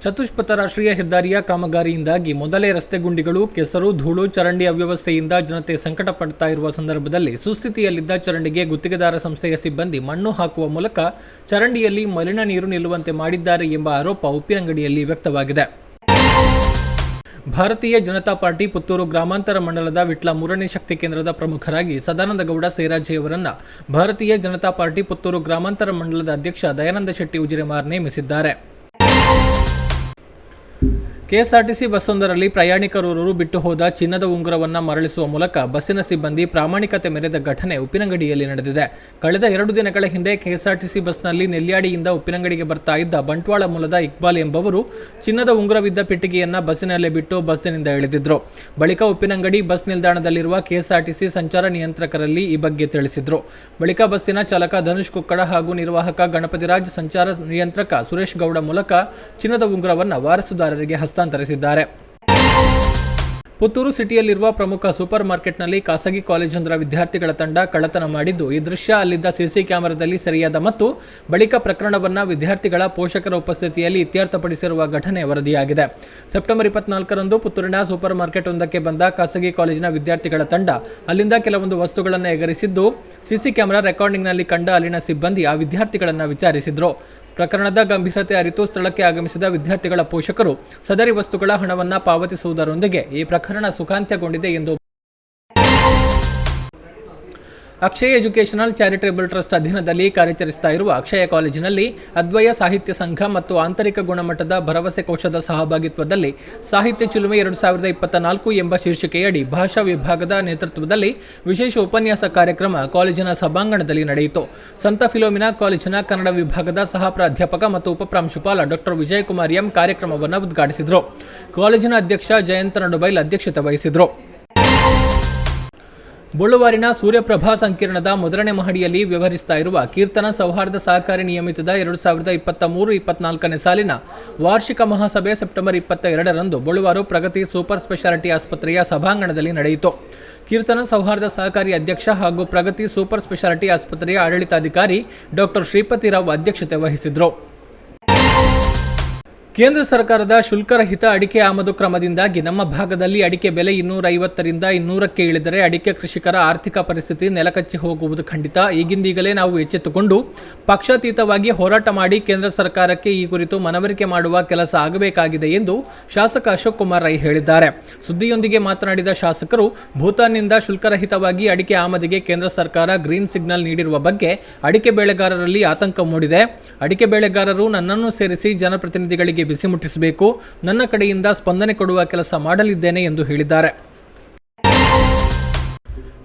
ಚತುಷ್ಪಥ ರಾಷ್ಟ್ರೀಯ ಹೆದ್ದಾರಿಯ ಕಾಮಗಾರಿಯಿಂದಾಗಿ ಮೊದಲೇ ರಸ್ತೆ ಗುಂಡಿಗಳು, ಕೆಸರು, ಧೂಳು, ಚರಂಡಿ ಅವ್ಯವಸ್ಥೆಯಿಂದ ಜನತೆ ಸಂಕಟ ಪಡ್ತಾ ಇರುವ ಸಂದರ್ಭದಲ್ಲಿ ಸುಸ್ಥಿತಿಯಲ್ಲಿದ್ದ ಚರಂಡಿಗೆ ಗುತ್ತಿಗೆದಾರ ಸಂಸ್ಥೆಯ ಸಿಬ್ಬಂದಿ ಮಣ್ಣು ಹಾಕುವ ಮೂಲಕ ಚರಂಡಿಯಲ್ಲಿ ಮಲಿನ ನೀರು ನಿಲ್ಲುವಂತೆ ಮಾಡಿದ್ದಾರೆ ಎಂಬ ಆರೋಪ ಉಪ್ಪಿನಂಗಡಿಯಲ್ಲಿ ವ್ಯಕ್ತವಾಗಿದೆ. ಭಾರತೀಯ ಜನತಾ ಪಾರ್ಟಿ ಪುತ್ತೂರು ಗ್ರಾಮಾಂತರ ಮಂಡಲದ ವಿಟ್ಲ ಮೂರನೇ ಶಕ್ತಿ ಕೇಂದ್ರದ ಪ್ರಮುಖರಾಗಿ ಸದಾನಂದಗೌಡ ಸೇರಾಜೆಯವರನ್ನ ಭಾರತೀಯ ಜನತಾ ಪಾರ್ಟಿ ಪುತ್ತೂರು ಗ್ರಾಮಾಂತರ ಮಂಡಲದ ಅಧ್ಯಕ್ಷ ದಯಾನಂದ ಶೆಟ್ಟಿ ಉಜಿರೆಮಾರ್ ನೇಮಿಸಿದ್ದಾರೆ. ಕೆಎಸ್ಆರ್ಟಿಸಿ ಬಸ್ಸೊಂದರಲ್ಲಿ ಪ್ರಯಾಣಿಕರೋರ್ವರು ಬಿಟ್ಟು ಹೋದ ಚಿನ್ನದ ಉಂಗುರವನ್ನು ಮರಳಿಸುವ ಮೂಲಕ ಬಸ್ಸಿನ ಸಿಬ್ಬಂದಿ ಪ್ರಾಮಾಣಿಕತೆ ಮೆರೆದ ಘಟನೆ ಉಪ್ಪಿನಂಗಡಿಯಲ್ಲಿ ನಡೆದಿದೆ. ಕಳೆದ 2 ದಿನಗಳ ಹಿಂದೆ ಕೆಎಸ್ಆರ್ಟಿಸಿ ಬಸ್ನಲ್ಲಿ ನೆಲ್ಯಾಡಿಯಿಂದ ಉಪ್ಪಿನಂಗಡಿಗೆ ಬರ್ತಾ ಇದ್ದ ಬಂಟ್ವಾಳ ಮೂಲದ ಇಕ್ಬಾಲ್ ಎಂಬವರು ಚಿನ್ನದ ಉಂಗುರವಿದ್ದ ಪೆಟ್ಟಿಗೆಯನ್ನ ಬಸ್ಸಿನಲ್ಲೇ ಬಿಟ್ಟು ಬಸ್ಸಿನಿಂದ ಇಳಿದಿದ್ರು. ಬಳಿಕ ಉಪ್ಪಿನಂಗಡಿ ಬಸ್ ನಿಲ್ದಾಣದಲ್ಲಿರುವ ಕೆಎಸ್ಆರ್ಟಿಸಿ ಸಂಚಾರ ನಿಯಂತ್ರಕರಲ್ಲಿ ಈ ಬಗ್ಗೆ ತಿಳಿಸಿದ್ರು. ಬಳಿಕ ಬಸ್ಸಿನ ಚಾಲಕ ಧನುಷ್ ಕುಕ್ಕಡ ಹಾಗೂ ನಿರ್ವಾಹಕ ಗಣಪತಿರಾಜ್, ಸಂಚಾರ ನಿಯಂತ್ರಕ ಸುರೇಶ್ ಗೌಡ ಮೂಲಕ ಚಿನ್ನದ ಉಂಗುರವನ್ನು ವಾರಸುದಾರರಿಗೆ ಹಸ್ತಾಂತರಿಸಿದ್ದಾರೆ. ಪುತ್ತೂರು ಸಿಟಿಯಲ್ಲಿರುವ ಪ್ರಮುಖ ಸೂಪರ್ ಮಾರ್ಕೆಟ್ನಲ್ಲಿ ಖಾಸಗಿ ಕಾಲೇಜೊಂದರ ವಿದ್ಯಾರ್ಥಿಗಳ ತಂಡ ಕಳ್ಳತನ ಮಾಡಿದ್ದು, ಈ ದೃಶ್ಯ ಅಲ್ಲಿದ್ದ ಸಿಸಿ ಕ್ಯಾಮೆರಾದಲ್ಲಿ ಸೆರೆಯಾದ ಮತ್ತು ಬಳಿಕ ಪ್ರಕರಣವನ್ನು ವಿದ್ಯಾರ್ಥಿಗಳ ಪೋಷಕರ ಉಪಸ್ಥಿತಿಯಲ್ಲಿ ಇತ್ಯರ್ಥಪಡಿಸಿರುವ ಘಟನೆ ವರದಿಯಾಗಿದೆ. ಸೆಪ್ಟೆಂಬರ್ 24ರಂದು ಪುತ್ತೂರಿನ ಸೂಪರ್ ಮಾರ್ಕೆಟ್ ಒಂದಕ್ಕೆ ಬಂದ ಖಾಸಗಿ ಕಾಲೇಜಿನ ವಿದ್ಯಾರ್ಥಿಗಳ ತಂಡ ಅಲ್ಲಿಂದ ಕೆಲವೊಂದು ವಸ್ತುಗಳನ್ನು ಎಗರಿಸಿದ್ದು, ಸಿಸಿ ಕ್ಯಾಮೆರಾ ರೆಕಾರ್ಡಿಂಗ್ನಲ್ಲಿ ಕಂಡ ಅಲ್ಲಿನ ಸಿಬ್ಬಂದಿ ಆ ವಿದ್ಯಾರ್ಥಿಗಳನ್ನು ವಿಚಾರಿಸಿದ್ರು. ಪ್ರಕರಣದ ಗಂಭೀರತೆ ಅರಿತು ಸ್ಥಳಕ್ಕೆ ಆಗಮಿಸಿದ ವಿದ್ಯಾರ್ಥಿಗಳ ಪೋಷಕರು ಸದರಿ ವಸ್ತುಗಳ ಹಣವನ್ನು ಪಾವತಿಸುವುದರೊಂದಿಗೆ ಈ ಪ್ರಕರಣ ಸುಖಾಂತ್ಯಗೊಂಡಿದೆ ಎಂದು ಅಕ್ಷಯ ಎಜುಕೇಷನಲ್ ಚಾರಿಟೇಬಲ್ ಟ್ರಸ್ಟ್ ಅಧೀನದಲ್ಲಿ ಕಾರ್ಯಾಚರಿಸ್ತಾ ಇರುವ ಅಕ್ಷಯ ಕಾಲೇಜಿನಲ್ಲಿ ಅದ್ವಯ ಸಾಹಿತ್ಯ ಸಂಘ ಮತ್ತು ಆಂತರಿಕ ಗುಣಮಟ್ಟದ ಭರವಸೆ ಕೋಶದ ಸಹಭಾಗಿತ್ವದಲ್ಲಿ ಸಾಹಿತ್ಯ ಚಿಲುಮೆ 2024 ಎಂಬ ಶೀರ್ಷಿಕೆಯಡಿ ಭಾಷಾ ವಿಭಾಗದ ನೇತೃತ್ವದಲ್ಲಿ ವಿಶೇಷ ಉಪನ್ಯಾಸ ಕಾರ್ಯಕ್ರಮ ಕಾಲೇಜಿನ ಸಭಾಂಗಣದಲ್ಲಿ ನಡೆಯಿತು. ಸಂತ ಫಿಲೋಮಿನಾ ಕಾಲೇಜಿನ ಕನ್ನಡ ವಿಭಾಗದ ಸಹ ಪ್ರಾಧ್ಯಾಪಕ ಮತ್ತು ಉಪಪ್ರಾಂಶುಪಾಲ ಡಾಕ್ಟರ್ ವಿಜಯಕುಮಾರ್ ಎಂ ಕಾರ್ಯಕ್ರಮವನ್ನು ಉದ್ಘಾಟಿಸಿದರು. ಕಾಲೇಜಿನ ಅಧ್ಯಕ್ಷ ಜಯಂತ ನಡುಬೈಲ್ ಅಧ್ಯಕ್ಷತೆ ವಹಿಸಿದರು. ಬೊಳುವಾರಿನ ಸೂರ್ಯಪ್ರಭಾ ಸಂಕೀರ್ಣದ ಮೊದಲನೇ ಮಹಡಿಯಲ್ಲಿ ವ್ಯವಹರಿಸ್ತಾ ಇರುವ ಕೀರ್ತನ ಸೌಹಾರ್ದ ಸಹಕಾರಿ ನಿಯಮಿತದ 2023-24ನೇ ಸಾಲಿನ ವಾರ್ಷಿಕ ಮಹಾಸಭೆ ಸೆಪ್ಟೆಂಬರ್ 22ರಂದು ಬೊಳುವಾರು ಪ್ರಗತಿ ಸೂಪರ್ ಸ್ಪೆಷಾಲಿಟಿ ಆಸ್ಪತ್ರೆಯ ಸಭಾಂಗಣದಲ್ಲಿ ನಡೆಯಿತು. ಕೀರ್ತನ ಸೌಹಾರ್ದ ಸಹಕಾರಿ ಅಧ್ಯಕ್ಷ ಹಾಗೂ ಪ್ರಗತಿ ಸೂಪರ್ ಸ್ಪೆಷಾಲಿಟಿ ಆಸ್ಪತ್ರೆಯ ಆಡಳಿತಾಧಿಕಾರಿ ಡಾಕ್ಟರ್ ಶ್ರೀಪತಿ ರಾವ್ ಅಧ್ಯಕ್ಷತೆ ವಹಿಸಿದರು. ಕೇಂದ್ರ ಸರ್ಕಾರದ ಶುಲ್ಕರಹಿತ ಅಡಿಕೆ ಆಮದು ಕ್ರಮದಿಂದಾಗಿ ನಮ್ಮ ಭಾಗದಲ್ಲಿ ಅಡಿಕೆ ಬೆಲೆ 250ರಿಂದ 200ಕ್ಕೆ ಇಳಿದರೆ ಅಡಿಕೆ ಕೃಷಿಕರ ಆರ್ಥಿಕ ಪರಿಸ್ಥಿತಿ ನೆಲಕಚ್ಚಿ ಹೋಗುವುದು ಖಂಡಿತ. ಈಗಿಂದೀಗಲೇ ನಾವು ಎಚ್ಚೆತ್ತುಕೊಂಡು ಪಕ್ಷಾತೀತವಾಗಿ ಹೋರಾಟ ಮಾಡಿ ಕೇಂದ್ರ ಸರ್ಕಾರಕ್ಕೆ ಈ ಕುರಿತು ಮನವರಿಕೆ ಮಾಡುವ ಕೆಲಸ ಆಗಬೇಕಾಗಿದೆ ಎಂದು ಶಾಸಕ ಅಶೋಕ್ ಕುಮಾರ್ ರೈ ಹೇಳಿದ್ದಾರೆ. ಸುದ್ದಿಯೊಂದಿಗೆ ಮಾತನಾಡಿದ ಶಾಸಕರು, ಭೂತಾನ್ನಿಂದ ಶುಲ್ಕರಹಿತವಾಗಿ ಅಡಿಕೆ ಆಮದಿಗೆ ಕೇಂದ್ರ ಸರ್ಕಾರ ಗ್ರೀನ್ ಸಿಗ್ನಲ್ ನೀಡಿರುವ ಬಗ್ಗೆ ಅಡಿಕೆ ಬೆಳೆಗಾರರಲ್ಲಿ ಆತಂಕ ಮೂಡಿದೆ. ಅಡಿಕೆ ಬೆಳೆಗಾರರು ನನ್ನನ್ನು ಸೇರಿಸಿ ಜನಪ್ರತಿನಿಧಿಗಳಿಗೆ ಬಿಸಿ ಮುಟ್ಟಿಸಬೇಕು. ನನ್ನ ಕಡೆಯಿಂದ ಸ್ಪಂದನೆ ಕೊಡುವ ಕೆಲಸ ಮಾಡಲಿದ್ದೇನೆ ಎಂದು ಹೇಳಿದ್ದಾರೆ.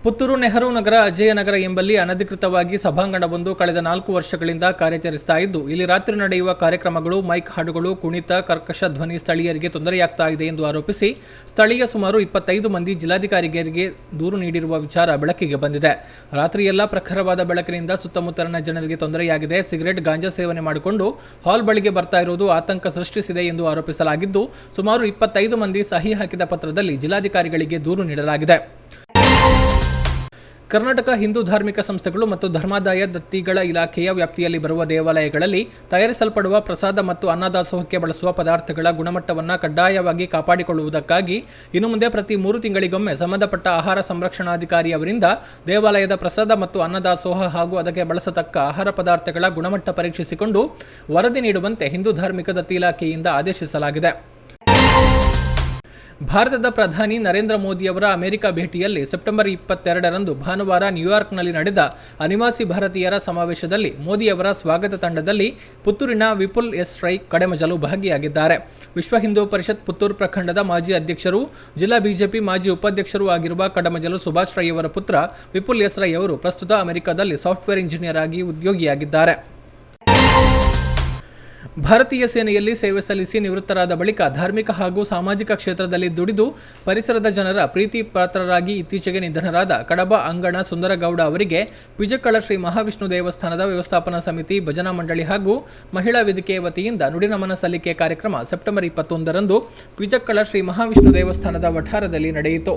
ಪುತ್ತೂರು ನೆಹರು ನಗರ, ಅಜಯ ನಗರ ಎಂಬಲ್ಲಿ ಅನಧಿಕೃತವಾಗಿ ಸಭಾಂಗಣವೊಂದು ಕಳೆದ 4 ವರ್ಷಗಳಿಂದ ಕಾರ್ಯಾಚರಿಸ್ತಾ ಇದ್ದು, ಇಲ್ಲಿ ರಾತ್ರಿ ನಡೆಯುವ ಕಾರ್ಯಕ್ರಮಗಳು, ಮೈಕ್ ಹಾಡುಗಳು, ಕುಣಿತ, ಕರ್ಕಶ ಧ್ವನಿ ಸ್ಥಳೀಯರಿಗೆ ತೊಂದರೆಯಾಗ್ತಾ ಇದೆ ಎಂದು ಆರೋಪಿಸಿ ಸ್ಥಳೀಯ ಸುಮಾರು 25 ಮಂದಿ ಜಿಲ್ಲಾಧಿಕಾರಿಗೆ ದೂರು ನೀಡಿರುವ ವಿಚಾರ ಬೆಳಕಿಗೆ ಬಂದಿದೆ. ರಾತ್ರಿಯೆಲ್ಲ ಪ್ರಖರವಾದ ಬೆಳಕಿನಿಂದ ಸುತ್ತಮುತ್ತಲಿನ ಜನರಿಗೆ ತೊಂದರೆಯಾಗಿದೆ. ಸಿಗರೆಟ್, ಗಾಂಜಾ ಸೇವನೆ ಮಾಡಿಕೊಂಡು ಹಾಲ್ ಬಳಿಗೆ ಬರ್ತಾ ಇರುವುದು ಆತಂಕ ಸೃಷ್ಟಿಸಿದೆ ಎಂದು ಆರೋಪಿಸಲಾಗಿದ್ದು, ಸುಮಾರು 25 ಮಂದಿ ಸಹಿ ಹಾಕಿದ ಪತ್ರದಲ್ಲಿ ಜಿಲ್ಲಾಧಿಕಾರಿಗಳಿಗೆ ದೂರು ನೀಡಲಾಗಿದೆ. ಕರ್ನಾಟಕ ಹಿಂದೂ ಧಾರ್ಮಿಕ ಸಂಸ್ಥೆಗಳು ಮತ್ತು ಧರ್ಮಾದಾಯ ದತ್ತಿಗಳ ಇಲಾಖೆಯ ವ್ಯಾಪ್ತಿಯಲ್ಲಿ ಬರುವ ದೇವಾಲಯಗಳಲ್ಲಿ ತಯಾರಿಸಲ್ಪಡುವ ಪ್ರಸಾದ ಮತ್ತು ಅನ್ನದಾಸೋಹಕ್ಕೆ ಬಳಸುವ ಪದಾರ್ಥಗಳ ಗುಣಮಟ್ಟವನ್ನು ಕಡ್ಡಾಯವಾಗಿ ಕಾಪಾಡಿಕೊಳ್ಳುವುದಕ್ಕಾಗಿ ಇನ್ನು ಮುಂದೆ ಪ್ರತಿ 3 ತಿಂಗಳಿಗೊಮ್ಮೆ ಸಂಬಂಧಪಟ್ಟ ಆಹಾರ ಸಂರಕ್ಷಣಾಧಿಕಾರಿ ಅವರಿಂದ ದೇವಾಲಯದ ಪ್ರಸಾದ ಮತ್ತು ಅನ್ನದಾಸೋಹ ಹಾಗೂ ಅದಕ್ಕೆ ಬಳಸತಕ್ಕ ಆಹಾರ ಪದಾರ್ಥಗಳ ಗುಣಮಟ್ಟ ಪರೀಕ್ಷಿಸಿಕೊಂಡು ವರದಿ ನೀಡುವಂತೆ ಹಿಂದೂ ಧಾರ್ಮಿಕ ದತ್ತಿ ಇಲಾಖೆಯಿಂದ ಆದೇಶಿಸಲಾಗಿದೆ. ಭಾರತದ ಪ್ರಧಾನಿ ನರೇಂದ್ರ ಮೋದಿಯವರ ಅಮೆರಿಕ ಭೇಟಿಯಲ್ಲಿ ಸೆಪ್ಟೆಂಬರ್ 22ರಂದು ಭಾನುವಾರ ನ್ಯೂಯಾರ್ಕ್ನಲ್ಲಿ ನಡೆದ ಅನಿವಾಸಿ ಭಾರತೀಯರ ಸಮಾವೇಶದಲ್ಲಿ ಮೋದಿಯವರ ಸ್ವಾಗತ ತಂಡದಲ್ಲಿ ಪುತ್ತೂರಿನ ವಿಪುಲ್ ಎಸ್ ರೈ ಕಡೆಮಜಲು ಭಾಗಿಯಾಗಿದ್ದಾರೆ. ವಿಶ್ವ ಹಿಂದೂ ಪರಿಷತ್ ಪುತ್ತೂರು ಪ್ರಖಂಡದ ಮಾಜಿ ಅಧ್ಯಕ್ಷರು, ಜಿಲ್ಲಾ ಬಿಜೆಪಿ ಮಾಜಿ ಉಪಾಧ್ಯಕ್ಷರೂ ಆಗಿರುವ ಕಡಮಜಲು ಸುಭಾಷ್ ರೈ ಅವರ ಪುತ್ರ ವಿಪುಲ್ ಎಸ್ ರೈ ಅವರು ಪ್ರಸ್ತುತ ಅಮೆರಿಕದಲ್ಲಿ ಸಾಫ್ಟ್ವೇರ್ ಇಂಜಿನಿಯರ್ ಆಗಿ ಉದ್ಯೋಗಿಯಾಗಿದ್ದಾರೆ. ಭಾರತೀಯ ಸೇನೆಯಲ್ಲಿ ಸೇವೆ ಸಲ್ಲಿಸಿ ನಿವೃತ್ತರಾದ ಬಳಿಕ ಧಾರ್ಮಿಕ ಹಾಗೂ ಸಾಮಾಜಿಕ ಕ್ಷೇತ್ರದಲ್ಲಿ ದುಡಿದು ಪರಿಸರದ ಜನರ ಪ್ರೀತಿ ಪಾತ್ರರಾಗಿ ಇತ್ತೀಚೆಗೆ ನಿಧನರಾದ ಕಡಬ ಅಂಗಣ ಸುಂದರಗೌಡ ಅವರಿಗೆ ಪಿಜಕ್ಕಳ ಶ್ರೀ ಮಹಾವಿಷ್ಣು ದೇವಸ್ಥಾನದ ವ್ಯವಸ್ಥಾಪನಾ ಸಮಿತಿ, ಭಜನಾ ಮಂಡಳಿ ಹಾಗೂ ಮಹಿಳಾ ವೇದಿಕೆಯ ವತಿಯಿಂದ ನುಡಿನಮನ ಸಲ್ಲಿಕೆ ಕಾರ್ಯಕ್ರಮ ಸೆಪ್ಟೆಂಬರ್ 21ರಂದು ಪಿಜಕ್ಕಳ ಶ್ರೀ ಮಹಾವಿಷ್ಣು ದೇವಸ್ಥಾನದ ವಠಾರದಲ್ಲಿ ನಡೆಯಿತು.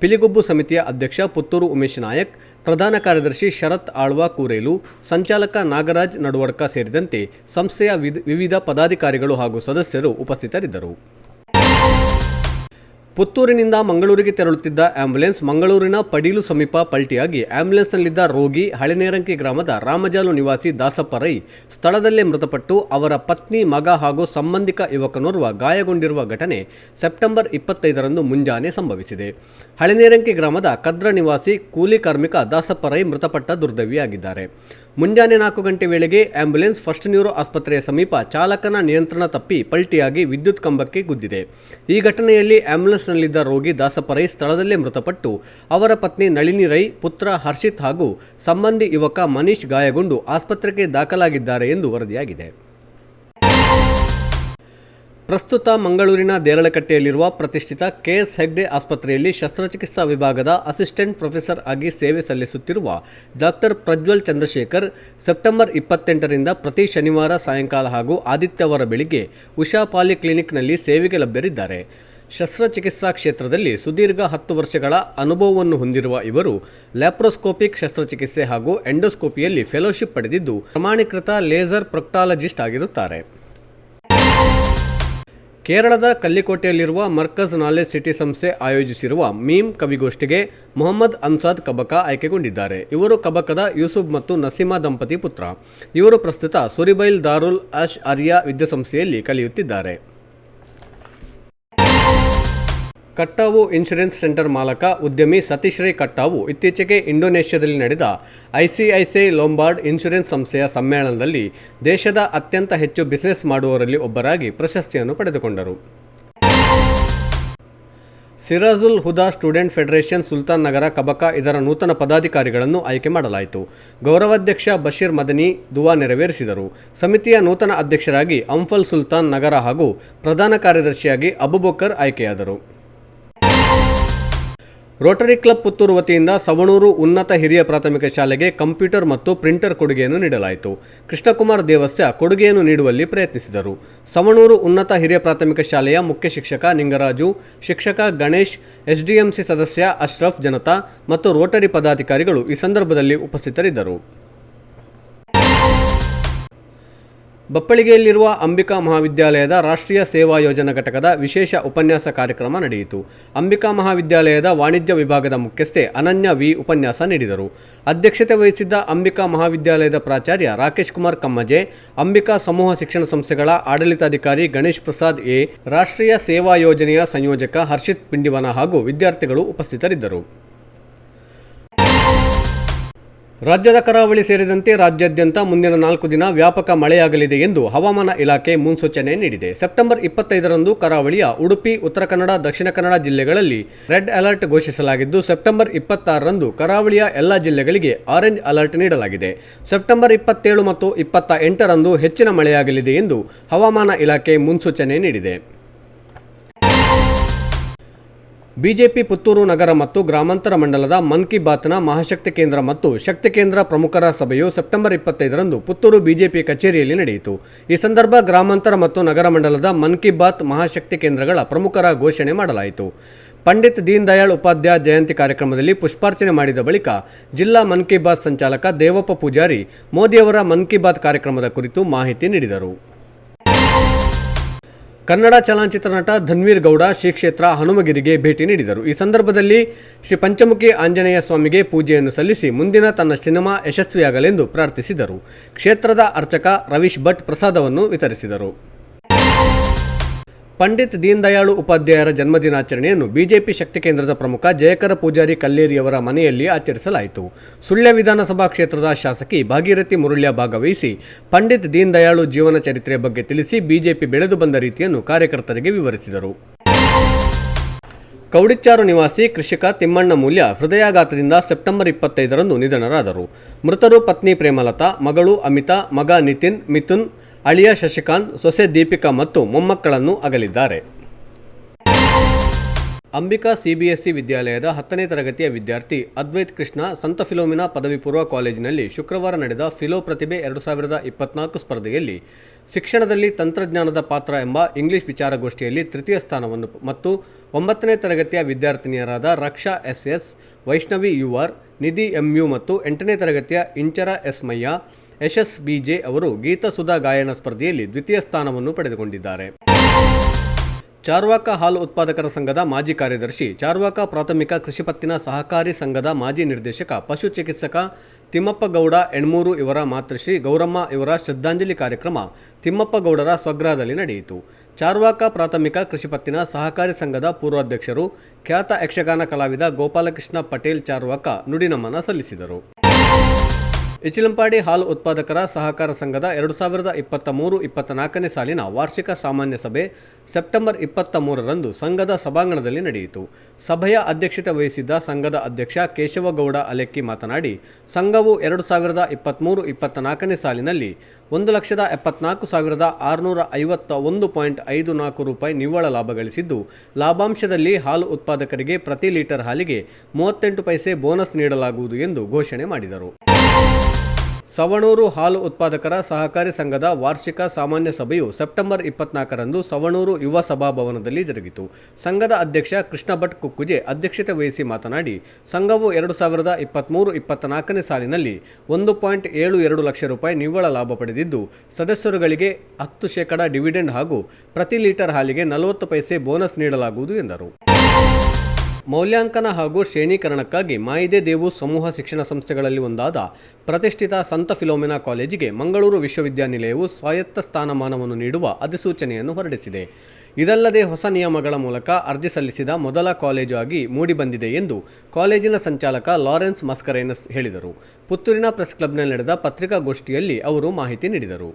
ಪಿಲಿಗೊಬ್ಬು ಸಮಿತಿಯ ಅಧ್ಯಕ್ಷ ಪುತ್ತೂರು ಉಮೇಶ್ ನಾಯಕ್, ಪ್ರಧಾನ ಕಾರ್ಯದರ್ಶಿ ಶರತ್ ಆಳ್ವ ಕೂರೇಲು, ಸಂಚಾಲಕ ನಾಗರಾಜ್ ನಡುವಡ್ಕ ಸೇರಿದಂತೆ ಸಂಸ್ಥೆಯ ವಿವಿಧ ಪದಾಧಿಕಾರಿಗಳು ಹಾಗೂ ಸದಸ್ಯರು ಉಪಸ್ಥಿತರಿದ್ದರು. ಪುತ್ತೂರಿನಿಂದ ಮಂಗಳೂರಿಗೆ ತೆರಳುತ್ತಿದ್ದ ಆಂಬ್ಯುಲೆನ್ಸ್ ಮಂಗಳೂರಿನ ಪಡೀಲು ಸಮೀಪ ಪಲ್ಟಿಯಾಗಿ ಆಂಬ್ಯುಲೆನ್ಸ್ನಲ್ಲಿದ್ದ ರೋಗಿ ಹಳೆನೇರಂಕಿ ಗ್ರಾಮದ ರಾಮಜಾಲು ನಿವಾಸಿ ದಾಸಪ್ಪ ರೈ ಸ್ಥಳದಲ್ಲೇ ಮೃತಪಟ್ಟು ಅವರ ಪತ್ನಿ, ಮಗ ಹಾಗೂ ಸಂಬಂಧಿಕ ಯುವಕನೋರ್ವ ಗಾಯಗೊಂಡಿರುವ ಘಟನೆ ಸೆಪ್ಟೆಂಬರ್ 25ರಂದು ಮುಂಜಾನೆ ಸಂಭವಿಸಿದೆ. ಹಳೆನೇರಂಕಿ ಗ್ರಾಮದ ಕದ್ರ ನಿವಾಸಿ ಕೂಲಿ ಕಾರ್ಮಿಕ ದಾಸಪ್ಪ ರೈ ಮೃತಪಟ್ಟ ದುರ್ದೈವಿಯಾಗಿದ್ದಾರೆ. ಮುಂಜಾನೆ 4 ಗಂಟೆ ವೇಳೆಗೆ ಆಂಬ್ಯುಲೆನ್ಸ್ ಫಸ್ಟ್ ನ್ಯೂರೋ ಆಸ್ಪತ್ರೆಯ ಸಮೀಪ ಚಾಲಕನ ನಿಯಂತ್ರಣ ತಪ್ಪಿ ಪಲ್ಟಿಯಾಗಿ ವಿದ್ಯುತ್ ಕಂಬಕ್ಕೆ ಗುದ್ದಿದೆ. ಈ ಘಟನೆಯಲ್ಲಿ ಆಂಬ್ಯುಲೆನ್ಸ್ನಲ್ಲಿದ್ದ ರೋಗಿ ದಾಸಪ್ಪ ರೈ ಸ್ಥಳದಲ್ಲೇ ಮೃತಪಟ್ಟು ಅವರ ಪತ್ನಿ ನಳಿನಿ ರೈ, ಪುತ್ರ ಹರ್ಷಿತ್ ಹಾಗೂ ಸಂಬಂಧಿ ಯುವಕ ಮನೀಶ್ ಗಾಯಗೊಂಡು ಆಸ್ಪತ್ರೆಗೆ ದಾಖಲಾಗಿದ್ದಾರೆ ಎಂದು ವರದಿಯಾಗಿದೆ. ಪ್ರಸ್ತುತ ಮಂಗಳೂರಿನ ದೇರಳಕಟ್ಟೆಯಲ್ಲಿರುವ ಪ್ರತಿಷ್ಠಿತ ಕೆಎಸ್ ಹೆಗ್ಡೆ ಆಸ್ಪತ್ರೆಯಲ್ಲಿ ಶಸ್ತ್ರಚಿಕಿತ್ಸಾ ವಿಭಾಗದ ಅಸಿಸ್ಟೆಂಟ್ ಪ್ರೊಫೆಸರ್ ಆಗಿ ಸೇವೆ ಸಲ್ಲಿಸುತ್ತಿರುವ ಡಾಕ್ಟರ್ ಪ್ರಜ್ವಲ್ ಚಂದ್ರಶೇಖರ್ ಸೆಪ್ಟೆಂಬರ್ 28ರಿಂದ ಪ್ರತಿ ಶನಿವಾರ ಸಾಯಂಕಾಲ ಹಾಗೂ ಆದಿತ್ಯವಾರ ಬೆಳಿಗ್ಗೆ ಉಷಾ ಪಾಲಿಕ್ಲಿನಿಕ್ನಲ್ಲಿ ಸೇವೆಗೆ ಲಭ್ಯರಿದ್ದಾರೆ. ಶಸ್ತ್ರಚಿಕಿತ್ಸಾ ಕ್ಷೇತ್ರದಲ್ಲಿ ಸುದೀರ್ಘ 10 ವರ್ಷಗಳ ಅನುಭವವನ್ನು ಹೊಂದಿರುವ ಇವರು ಲ್ಯಾಪ್ರೋಸ್ಕೋಪಿಕ್ ಶಸ್ತ್ರಚಿಕಿತ್ಸೆ ಹಾಗೂ ಎಂಡೋಸ್ಕೋಪಿಯಲ್ಲಿ ಫೆಲೋಶಿಪ್ ಪಡೆದಿದ್ದು ಪ್ರಮಾಣೀಕೃತ ಲೇಸರ್ ಪ್ರೊಕ್ಟಾಲಜಿಸ್ಟ್ ಆಗಿರುತ್ತಾರೆ. ಕೇರಳದ ಕಲ್ಲಿಕೋಟೆಯಲ್ಲಿರುವ ಮರ್ಕಜ್ ನಾಲೆಜ್ ಸಿಟಿ ಸಂಸ್ಥೆ ಆಯೋಜಿಸಿರುವ ಮೀಮ್ ಕವಿಗೋಷ್ಠಿಗೆ ಮೊಹಮ್ಮದ್ ಅನ್ಸಾದ್ ಕಬಕ ಆಯ್ಕೆಗೊಂಡಿದ್ದಾರೆ. ಇವರು ಕಬಕದ ಯೂಸುಫ್ ಮತ್ತು ನಸೀಮಾ ದಂಪತಿ ಪುತ್ರ. ಇವರು ಪ್ರಸ್ತುತ ಸುರಿಬೈಲ್ ದಾರುಲ್ ಅಶ್ ಅರಿಯಾ ವಿದ್ಯಾಸಂಸ್ಥೆಯಲ್ಲಿ ಕಲಿಯುತ್ತಿದ್ದಾರೆ. ಕಟ್ಟಾವು ಇನ್ಶೂರೆನ್ಸ್ ಸೆಂಟರ್ ಮಾಲಕ ಉದ್ಯಮಿ ಸತೀಶ್ ರೈ ಕಟ್ಟಾವು ಇತ್ತೀಚೆಗೆ ಇಂಡೋನೇಷ್ಯಾದಲ್ಲಿ ನಡೆದ ಐಸಿಐಸಿಐ ಲೊಂಬಾರ್ಡ್ ಇನ್ಶೂರೆನ್ಸ್ ಸಂಸ್ಥೆಯ ಸಮ್ಮೇಳನದಲ್ಲಿ ದೇಶದ ಅತ್ಯಂತ ಹೆಚ್ಚು ಬಿಸಿನೆಸ್ ಮಾಡುವವರಲ್ಲಿ ಒಬ್ಬರಾಗಿ ಪ್ರಶಸ್ತಿಯನ್ನು ಪಡೆದುಕೊಂಡರು. ಸಿರಾಜುಲ್ ಹುದಾ ಸ್ಟೂಡೆಂಟ್ ಫೆಡರೇಷನ್ ಸುಲ್ತಾನ್ ನಗರ ಕಬಕ ಇದರ ನೂತನ ಪದಾಧಿಕಾರಿಗಳನ್ನು ಆಯ್ಕೆ ಮಾಡಲಾಯಿತು. ಗೌರವಾಧ್ಯಕ್ಷ ಬಶೀರ್ ಮದನಿ ದುವಾ ನೆರವೇರಿಸಿದರು. ಸಮಿತಿಯ ನೂತನ ಅಧ್ಯಕ್ಷರಾಗಿ ಅಂಫಲ್ ಸುಲ್ತಾನ್ ನಗರ ಹಾಗೂ ಪ್ರಧಾನ ಕಾರ್ಯದರ್ಶಿಯಾಗಿ ಅಬುಬಕರ್ ಆಯ್ಕೆಯಾದರು. ರೋಟರಿ ಕ್ಲಬ್ ಪುತ್ತೂರು ವತಿಯಿಂದ ಸವಣೂರು ಉನ್ನತ ಹಿರಿಯ ಪ್ರಾಥಮಿಕ ಶಾಲೆಗೆ ಕಂಪ್ಯೂಟರ್ ಮತ್ತು ಪ್ರಿಂಟರ್ ಕೊಡುಗೆಯನ್ನು ನೀಡಲಾಯಿತು. ಕೃಷ್ಣಕುಮಾರ್ ದೇವಸ್ಯ ಕೊಡುಗೆಯನ್ನು ನೀಡುವಲ್ಲಿ ಪ್ರಯತ್ನಿಸಿದರು. ಸವಣೂರು ಉನ್ನತ ಹಿರಿಯ ಪ್ರಾಥಮಿಕ ಶಾಲೆಯ ಮುಖ್ಯ ಶಿಕ್ಷಕ ನಿಂಗರಾಜು, ಶಿಕ್ಷಕ ಗಣೇಶ್, ಎಸ್ಡಿಎಂಸಿ ಸದಸ್ಯ ಅಶ್ರಫ್ ಜನತಾ ಮತ್ತು ರೋಟರಿ ಪದಾಧಿಕಾರಿಗಳು ಈ ಸಂದರ್ಭದಲ್ಲಿ ಉಪಸ್ಥಿತರಿದ್ದರು. ಬಪ್ಪಳಿಗೆಯಲ್ಲಿರುವ ಅಂಬಿಕಾ ಮಹಾವಿದ್ಯಾಲಯದ ರಾಷ್ಟ್ರೀಯ ಸೇವಾ ಯೋಜನಾ ಘಟಕದ ವಿಶೇಷ ಉಪನ್ಯಾಸ ಕಾರ್ಯಕ್ರಮ ನಡೆಯಿತು. ಅಂಬಿಕಾ ಮಹಾವಿದ್ಯಾಲಯದ ವಾಣಿಜ್ಯ ವಿಭಾಗದ ಮುಖ್ಯಸ್ಥೆ ಅನನ್ಯ ವಿ ಉಪನ್ಯಾಸ ನೀಡಿದರು. ಅಧ್ಯಕ್ಷತೆ ವಹಿಸಿದ್ದ ಅಂಬಿಕಾ ಮಹಾವಿದ್ಯಾಲಯದ ಪ್ರಾಚಾರ್ಯ ರಾಕೇಶ್ ಕುಮಾರ್ ಕಮ್ಮಜೆ, ಅಂಬಿಕಾ ಸಮೂಹ ಶಿಕ್ಷಣ ಸಂಸ್ಥೆಗಳ ಆಡಳಿತಾಧಿಕಾರಿ ಗಣೇಶ್ ಪ್ರಸಾದ್ ಎ, ರಾಷ್ಟ್ರೀಯ ಸೇವಾ ಯೋಜನೆಯ ಸಂಯೋಜಕ ಹರ್ಷಿತ್ ಪಿಂಡಿವನ ಹಾಗೂ ವಿದ್ಯಾರ್ಥಿಗಳು ಉಪಸ್ಥಿತರಿದ್ದರು. ರಾಜ್ಯದ ಕರಾವಳಿ ಸೇರಿದಂತೆ ರಾಜ್ಯಾದ್ಯಂತ ಮುಂದಿನ 4 ದಿನ ವ್ಯಾಪಕ ಮಳೆಯಾಗಲಿದೆ ಎಂದು ಹವಾಮಾನ ಇಲಾಖೆ ಮುನ್ಸೂಚನೆ ನೀಡಿದೆ. ಸೆಪ್ಟೆಂಬರ್ 25ರಂದು ಕರಾವಳಿಯ ಉಡುಪಿ, ಉತ್ತರ ಕನ್ನಡ, ದಕ್ಷಿಣ ಕನ್ನಡ ಜಿಲ್ಲೆಗಳಲ್ಲಿ ರೆಡ್ ಅಲರ್ಟ್ ಘೋಷಿಸಲಾಗಿದ್ದು, ಸೆಪ್ಟೆಂಬರ್ 26ರಂದು ಕರಾವಳಿಯ ಎಲ್ಲ ಜಿಲ್ಲೆಗಳಿಗೆ ಆರೆಂಜ್ ಅಲರ್ಟ್ ನೀಡಲಾಗಿದೆ. ಸೆಪ್ಟೆಂಬರ್ 27 ಮತ್ತು 28ರಂದು ಹೆಚ್ಚಿನ ಮಳೆಯಾಗಲಿದೆ ಎಂದು ಹವಾಮಾನ ಇಲಾಖೆ ಮುನ್ಸೂಚನೆ ನೀಡಿದೆ. ಬಿಜೆಪಿ ಪುತ್ತೂರು ನಗರ ಮತ್ತು ಗ್ರಾಮಾಂತರ ಮಂಡಲದ ಮನ್ ಕಿ ಬಾತ್ನ ಮಹಾಶಕ್ತಿ ಕೇಂದ್ರ ಮತ್ತು ಶಕ್ತಿ ಕೇಂದ್ರ ಪ್ರಮುಖರ ಸಭೆಯು ಸೆಪ್ಟೆಂಬರ್ 25ರಂದು ಪುತ್ತೂರು ಬಿಜೆಪಿ ಕಚೇರಿಯಲ್ಲಿ ನಡೆಯಿತು. ಈ ಸಂದರ್ಭ ಗ್ರಾಮಾಂತರ ಮತ್ತು ನಗರ ಮಂಡಲದ ಮನ್ ಕಿ ಬಾತ್ ಮಹಾಶಕ್ತಿ ಕೇಂದ್ರಗಳ ಪ್ರಮುಖರ ಘೋಷಣೆ ಮಾಡಲಾಯಿತು. ಪಂಡಿತ್ ದೀನ್ ದಯಾಳ್ ಉಪಾಧ್ಯಾಯ ಜಯಂತಿ ಕಾರ್ಯಕ್ರಮದಲ್ಲಿ ಪುಷ್ಪಾರ್ಚನೆ ಮಾಡಿದ ಬಳಿಕ ಜಿಲ್ಲಾ ಮನ್ ಕಿ ಬಾತ್ ಸಂಚಾಲಕ ದೇವಪ್ಪ ಪೂಜಾರಿ ಮೋದಿಯವರ ಮನ್ ಕಿ ಬಾತ್ ಕಾರ್ಯಕ್ರಮದ ಕುರಿತು ಮಾಹಿತಿ ನೀಡಿದರು. ಕನ್ನಡ ಚಲನಚಿತ್ರ ನಟ ಧನ್ವೀರ್ ಗೌಡ ಶ್ರೀ ಕ್ಷೇತ್ರ ಹನುಮಗಿರಿಗೆ ಭೇಟಿ ನೀಡಿದರು. ಈ ಸಂದರ್ಭದಲ್ಲಿ ಶ್ರೀ ಪಂಚಮುಖಿ ಆಂಜನೇಯ ಸ್ವಾಮಿಗೆ ಪೂಜೆಯನ್ನು ಸಲ್ಲಿಸಿ ಮುಂದಿನ ತನ್ನ ಸಿನಿಮಾ ಯಶಸ್ವಿಯಾಗಲೆಂದು ಪ್ರಾರ್ಥಿಸಿದರು. ಕ್ಷೇತ್ರದ ಅರ್ಚಕ ರವೀಶ್ ಭಟ್ ಪ್ರಸಾದವನ್ನು ವಿತರಿಸಿದರು. ಪಂಡಿತ್ ದೀನ್ ದಯಾಳು ಉಪಾಧ್ಯಾಯರ ಜನ್ಮದಿನಾಚರಣೆಯನ್ನು ಬಿಜೆಪಿ ಶಕ್ತಿ ಕೇಂದ್ರದ ಪ್ರಮುಖ ಜಯಕರ ಪೂಜಾರಿ ಕಲ್ಲೇರಿಯವರ ಮನೆಯಲ್ಲಿ ಆಚರಿಸಲಾಯಿತು. ಸುಳ್ಯ ವಿಧಾನಸಭಾ ಕ್ಷೇತ್ರದ ಶಾಸಕಿ ಭಾಗೀರಥಿ ಮುರುಳ್ಯ ಭಾಗವಹಿಸಿ ಪಂಡಿತ್ ದೀನ್ ದಯಾಳು ಜೀವನ ಚರಿತ್ರೆಯ ಬಗ್ಗೆ ತಿಳಿಸಿ ಬಿಜೆಪಿ ಬೆಳೆದು ಬಂದ ರೀತಿಯನ್ನು ಕಾರ್ಯಕರ್ತರಿಗೆ ವಿವರಿಸಿದರು. ಕೌಡಿಚ್ಚಾರು ನಿವಾಸಿ ಕೃಷಿಕ ತಿಮ್ಮಣ್ಣ ಮೂಲ್ಯ ಹೃದಯಾಘಾತದಿಂದ ಸೆಪ್ಟೆಂಬರ್ 25ರಂದು ನಿಧನರಾದರು. ಮೃತರು ಪತ್ನಿ ಪ್ರೇಮಲತಾ, ಮಗಳು ಅಮಿತಾ, ಮಗ ನಿತಿನ್, ಮಿಥುನ್, ಅಳಿಯ ಶಶಿಕಾಂತ್, ಸೊಸೆ ದೀಪಿಕಾ ಮತ್ತು ಮೊಮ್ಮಕ್ಕಳನ್ನು ಅಗಲಿದ್ದಾರೆ. ಅಂಬಿಕಾ ಸಿಬಿಎಸ್ಇ ವಿದ್ಯಾಲಯದ 10ನೇ ತರಗತಿಯ ವಿದ್ಯಾರ್ಥಿ ಅದ್ವೈತ್ ಕೃಷ್ಣ ಸಂತ ಫಿಲೋಮಿನಾ ಪದವಿ ಪೂರ್ವ ಕಾಲೇಜಿನಲ್ಲಿ ಶುಕ್ರವಾರ ನಡೆದ ಫಿಲೋ ಪ್ರತಿಭೆ 2024 ಸ್ಪರ್ಧೆಯಲ್ಲಿ ಶಿಕ್ಷಣದಲ್ಲಿ ತಂತ್ರಜ್ಞಾನದ ಪಾತ್ರ ಎಂಬ ಇಂಗ್ಲಿಷ್ ವಿಚಾರಗೋಷ್ಠಿಯಲ್ಲಿ ತೃತೀಯ ಸ್ಥಾನವನ್ನು ಮತ್ತು 9ನೇ ತರಗತಿಯ ವಿದ್ಯಾರ್ಥಿನಿಯರಾದ ರಕ್ಷಾ SS, ವೈಷ್ಣವಿ UR, ನಿಧಿ MU ಮತ್ತು 8ನೇ ತರಗತಿಯ ಇಂಚರ S ಮಯ್ಯ, ಯಶಸ್ BJ ಅವರು ಗೀತಸುಧಾ ಗಾಯನ ಸ್ಪರ್ಧೆಯಲ್ಲಿ ದ್ವಿತೀಯ ಸ್ಥಾನವನ್ನು ಪಡೆದುಕೊಂಡಿದ್ದಾರೆ. ಚಾರ್ವಾಕ ಹಾಲು ಉತ್ಪಾದಕರ ಸಂಘದ ಮಾಜಿ ಕಾರ್ಯದರ್ಶಿ, ಚಾರ್ವಾಕ ಪ್ರಾಥಮಿಕ ಕೃಷಿ ಪತ್ತಿನ ಸಹಕಾರಿ ಸಂಘದ ಮಾಜಿ ನಿರ್ದೇಶಕ, ಪಶು ಚಿಕಿತ್ಸಕ ತಿಮ್ಮಪ್ಪ ಗೌಡ ಎಣ್ಮೂರು ಇವರ ಮಾತೃಶ್ರೀ ಗೌರಮ್ಮ ಇವರ ಶ್ರದ್ಧಾಂಜಲಿ ಕಾರ್ಯಕ್ರಮ ತಿಮ್ಮಪ್ಪ ಗೌಡರ ಸ್ವಗ್ರಹದಲ್ಲಿ ನಡೆಯಿತು. ಚಾರ್ವಾಕ ಪ್ರಾಥಮಿಕ ಕೃಷಿ ಪತ್ತಿನ ಸಹಕಾರಿ ಸಂಘದ ಪೂರ್ವಾಧ್ಯಕ್ಷರು, ಖ್ಯಾತ ಯಕ್ಷಗಾನ ಕಲಾವಿದ ಗೋಪಾಲಕೃಷ್ಣ ಪಟೇಲ್ ಚಾರ್ವಾಕ ನುಡಿನಮನ ಸಲ್ಲಿಸಿದರು. ಇಚಿಲಂಪಾಡಿ ಹಾಲು ಉತ್ಪಾದಕರ ಸಹಕಾರ ಸಂಘದ 2023-24ನೇ ಸಾಲಿನ ವಾರ್ಷಿಕ ಸಾಮಾನ್ಯ ಸಭೆ ಸೆಪ್ಟೆಂಬರ್ 23ರಂದು ಸಂಘದ ಸಭಾಂಗಣದಲ್ಲಿ ನಡೆಯಿತು. ಸಭೆಯ ಅಧ್ಯಕ್ಷತೆ ವಹಿಸಿದ್ದ ಸಂಘದ ಅಧ್ಯಕ್ಷ ಕೇಶವಗೌಡ ಅಲೆಕ್ಕಿ ಮಾತನಾಡಿ, ಸಂಘವು 2023-24ನೇ ಸಾಲಿನಲ್ಲಿ 1,74,651.54 ರೂಪಾಯಿ ನಿವ್ವಳ ಲಾಭ ಗಳಿಸಿದ್ದು, ಲಾಭಾಂಶದಲ್ಲಿ ಹಾಲು ಉತ್ಪಾದಕರಿಗೆ ಪ್ರತಿ ಲೀಟರ್ ಹಾಲಿಗೆ 38 ಪೈಸೆ ಬೋನಸ್ ನೀಡಲಾಗುವುದು ಎಂದು ಘೋಷಣೆ ಮಾಡಿದರು. ಸವಣೂರು ಹಾಲು ಉತ್ಪಾದಕರ ಸಹಕಾರಿ ಸಂಘದ ವಾರ್ಷಿಕ ಸಾಮಾನ್ಯ ಸಭೆಯು ಸೆಪ್ಟೆಂಬರ್ 24ರಂದು ಸವಣೂರು ಯುವ ಸಭಾಭವನದಲ್ಲಿ ಜರುಗಿತು. ಸಂಘದ ಅಧ್ಯಕ್ಷ ಕೃಷ್ಣ ಭಟ್ ಕುಕ್ಕುಜೆ ಅಧ್ಯಕ್ಷತೆ ವಹಿಸಿ ಮಾತನಾಡಿ, ಸಂಘವು 2023-24ನೇ ಸಾಲಿನಲ್ಲಿ 1.72 ಲಕ್ಷ ರೂಪಾಯಿ ನಿವ್ವಳ ಲಾಭ ಪಡೆದಿದ್ದು, ಸದಸ್ಯರುಗಳಿಗೆ 10% ಡಿವಿಡೆಂಡ್ ಹಾಗೂ ಪ್ರತಿ ಲೀಟರ್ ಹಾಲಿಗೆ 40 ಪೈಸೆ ಬೋನಸ್ ನೀಡಲಾಗುವುದು ಎಂದರು. ಮೌಲ್ಯಾಂಕನ ಹಾಗೂ ಶ್ರೇಣೀಕರಣಕ್ಕಾಗಿ ಮಾಯಿದೆ ದೇವು ಸಮೂಹ ಶಿಕ್ಷಣ ಸಂಸ್ಥೆಗಳಲ್ಲಿ ಒಂದಾದ ಪ್ರತಿಷ್ಠಿತ ಸಂತ ಫಿಲೋಮಿನಾ ಕಾಲೇಜಿಗೆ ಮಂಗಳೂರು ವಿಶ್ವವಿದ್ಯಾನಿಲಯವು ಸ್ವಾಯತ್ತ ಸ್ಥಾನಮಾನವನ್ನು ನೀಡುವ ಅಧಿಸೂಚನೆಯನ್ನು ಹೊರಡಿಸಿದೆ. ಇದಲ್ಲದೆ ಹೊಸ ನಿಯಮಗಳ ಮೂಲಕ ಅರ್ಜಿ ಸಲ್ಲಿಸಿದ ಮೊದಲ ಕಾಲೇಜು ಆಗಿ ಮೂಡಿಬಂದಿದೆ ಎಂದು ಕಾಲೇಜಿನ ಸಂಚಾಲಕ ಲಾರೆನ್ಸ್ ಮಸ್ಕರೇನಸ್ ಹೇಳಿದರು. ಪುತ್ತೂರಿನ ಪ್ರೆಸ್ ಕ್ಲಬ್ನಲ್ಲಿ ನಡೆದ ಪತ್ರಿಕಾಗೋಷ್ಠಿಯಲ್ಲಿ ಅವರು ಮಾಹಿತಿ ನೀಡಿದರು.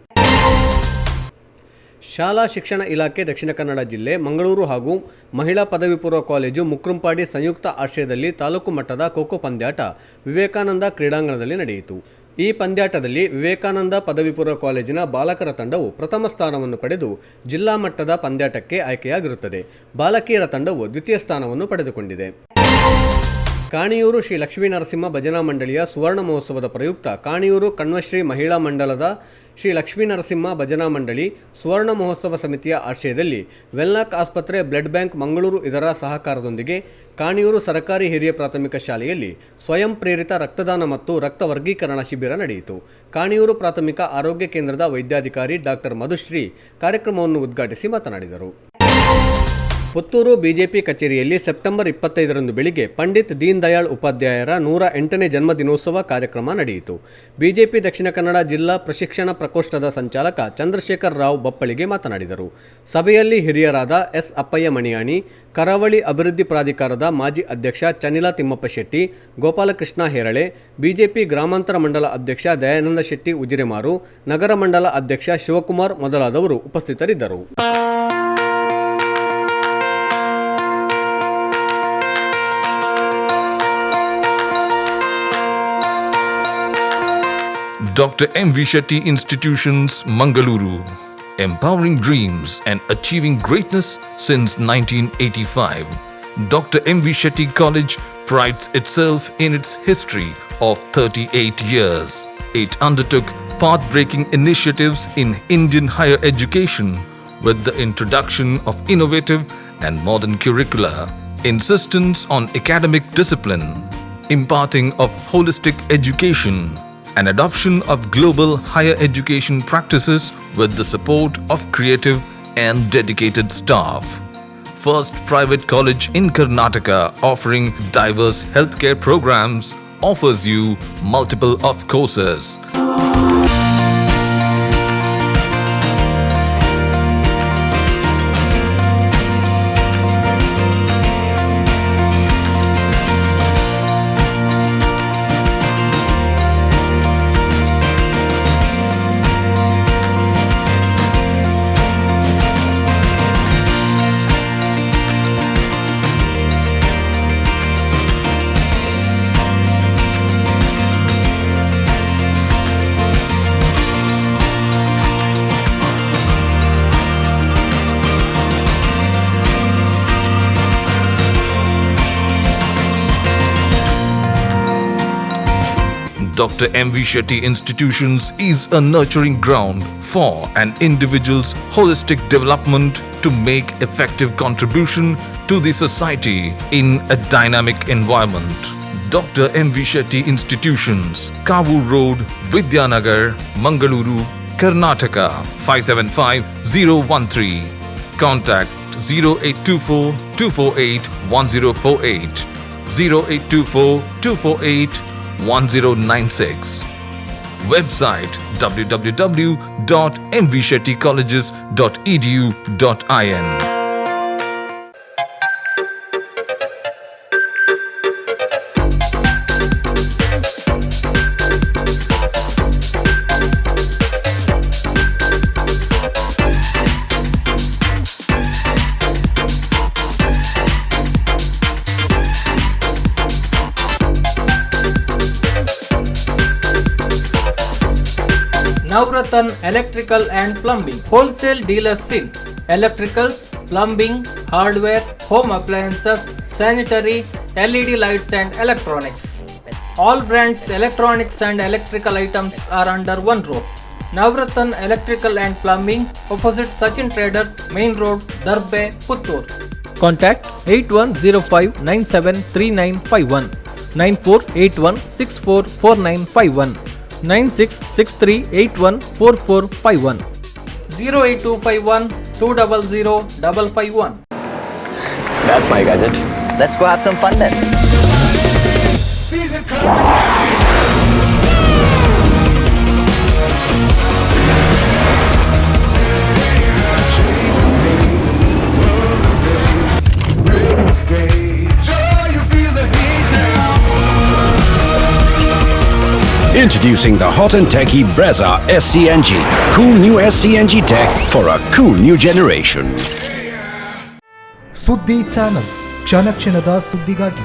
ಶಾಲಾ ಶಿಕ್ಷಣ ಇಲಾಖೆ ದಕ್ಷಿಣ ಕನ್ನಡ ಜಿಲ್ಲೆ ಮಂಗಳೂರು ಹಾಗೂ ಮಹಿಳಾ ಪದವಿ ಪೂರ್ವ ಕಾಲೇಜು ಮುಕ್ರಂಪಾಡಿ ಸಂಯುಕ್ತ ಆಶ್ರಯದಲ್ಲಿ ತಾಲೂಕು ಮಟ್ಟದ ಖೋಖೋ ಪಂದ್ಯಾಟ ವಿವೇಕಾನಂದ ಕ್ರೀಡಾಂಗಣದಲ್ಲಿ ನಡೆಯಿತು. ಈ ಪಂದ್ಯಾಟದಲ್ಲಿ ವಿವೇಕಾನಂದ ಪದವಿ ಪೂರ್ವ ಕಾಲೇಜಿನ ಬಾಲಕರ ತಂಡವು ಪ್ರಥಮ ಸ್ಥಾನವನ್ನು ಪಡೆದು ಜಿಲ್ಲಾ ಮಟ್ಟದ ಪಂದ್ಯಾಟಕ್ಕೆ ಆಯ್ಕೆಯಾಗಿರುತ್ತದೆ. ಬಾಲಕಿಯರ ತಂಡವು ದ್ವಿತೀಯ ಸ್ಥಾನವನ್ನು ಪಡೆದುಕೊಂಡಿದೆ. ಕಾಣಿಯೂರು ಶ್ರೀ ಲಕ್ಷ್ಮೀನರಸಿಂಹ ಭಜನಾ ಮಂಡಳಿಯ ಸುವರ್ಣ ಮಹೋತ್ಸವದ ಪ್ರಯುಕ್ತ ಕಾಣಿಯೂರು ಕಣ್ವಶ್ರೀ ಮಹಿಳಾ ಮಂಡಲದ ಶ್ರೀ ಲಕ್ಷ್ಮೀನರಸಿಂಹ ಭಜನಾ ಮಂಡಳಿ ಸುವರ್ಣ ಮಹೋತ್ಸವ ಸಮಿತಿಯ ಆಶ್ರಯದಲ್ಲಿ ವೆಲ್ನಾಕ್ ಆಸ್ಪತ್ರೆ, ಬ್ಲಡ್ ಬ್ಯಾಂಕ್ ಮಂಗಳೂರು ಇದರ ಸಹಕಾರದೊಂದಿಗೆ ಕಾಣಿಯೂರು ಸರ್ಕಾರಿ ಹಿರಿಯ ಪ್ರಾಥಮಿಕ ಶಾಲೆಯಲ್ಲಿ ಸ್ವಯಂ ಪ್ರೇರಿತ ರಕ್ತದಾನ ಮತ್ತು ರಕ್ತ ವರ್ಗೀಕರಣ ಶಿಬಿರ ನಡೆಯಿತು. ಕಾಣಿಯೂರು ಪ್ರಾಥಮಿಕ ಆರೋಗ್ಯ ಕೇಂದ್ರದ ವೈದ್ಯಾಧಿಕಾರಿ ಡಾಕ್ಟರ್ ಮಧುಶ್ರೀ ಕಾರ್ಯಕ್ರಮವನ್ನು ಉದ್ಘಾಟಿಸಿ ಮಾತನಾಡಿದರು. ಪುತ್ತೂರು ಬಿಜೆಪಿ ಕಚೇರಿಯಲ್ಲಿ ಸೆಪ್ಟೆಂಬರ್ 25ರಂದು ಬೆಳಿಗ್ಗೆ ಪಂಡಿತ್ ದೀನ್ ದಯಾಳ್ ಉಪಾಧ್ಯಾಯರ 108ನೇ ಜನ್ಮದಿನೋತ್ಸವ ಕಾರ್ಯಕ್ರಮ ನಡೆಯಿತು. ಬಿಜೆಪಿ ದಕ್ಷಿಣ ಕನ್ನಡ ಜಿಲ್ಲಾ ಪ್ರಶಿಕ್ಷಣ ಪ್ರಕೋಷ್ಠದ ಸಂಚಾಲಕ ಚಂದ್ರಶೇಖರ್ ರಾವ್ ಬಪ್ಪಳಿಗೆ ಮಾತನಾಡಿದರು. ಸಭೆಯಲ್ಲಿ ಹಿರಿಯರಾದ ಎಸ್ ಅಪ್ಪಯ್ಯ ಮಣಿಯಾಣಿ, ಕರಾವಳಿ ಅಭಿವೃದ್ಧಿ ಪ್ರಾಧಿಕಾರದ ಮಾಜಿ ಅಧ್ಯಕ್ಷ ಚನಿಲ ತಿಮ್ಮಪ್ಪ ಶೆಟ್ಟಿ, ಗೋಪಾಲಕೃಷ್ಣ ಹೇರಳೆ, ಬಿಜೆಪಿ ಗ್ರಾಮಾಂತರ ಮಂಡಲ ಅಧ್ಯಕ್ಷ ದಯಾನಂದ ಶೆಟ್ಟಿ ಉಜಿರೆಮಾರು, ನಗರ ಮಂಡಲ ಅಧ್ಯಕ್ಷ ಶಿವಕುಮಾರ್ ಮೊದಲಾದವರು ಉಪಸ್ಥಿತರಿದ್ದರು. Dr. M.V. Shetty Institutions, Mangaluru. Empowering dreams and achieving greatness since 1985. Dr. M.V. Shetty College prides itself in its history of 38 years. It undertook path-breaking initiatives in Indian higher education with the introduction of innovative and modern curricula, insistence on academic discipline, imparting of holistic education, and adoption of global higher education practices with the support of creative and dedicated staff. First private college in Karnataka offering diverse healthcare programs offers you multiple of courses. Dr. M.V. Shetty Institutions is a nurturing ground for an individual's holistic development to make effective contribution to the society in a dynamic environment. Dr. M.V. Shetty Institutions, Kavu Road, Vidyanagar, Mangaluru, Karnataka 575013. Contact 0824 248 1048, 0824 248 1096. Website www.mvshettycolleges.edu.in. Navratan Electrical and Plumbing, wholesale dealers in electricals, plumbing, hardware, home appliances, sanitary, LED lights and electronics. All brands electronics and electrical items are under one roof. Navratan Electrical and Plumbing, opposite Sachin Traders, Main Road, Darbe, Puttur. Contact 8105973951, 9481644951. 9663814451, 08251 200 551. That's my gadget. Let's go have some fun then. Introducing the hot and techy Brezza SCNG. Cool new SCNG tech for a cool new generation. ಸುದ್ದಿ channel ಕ್ಷಣ ಕ್ಷಣದ ಸುದ್ದಿಗಾಗಿ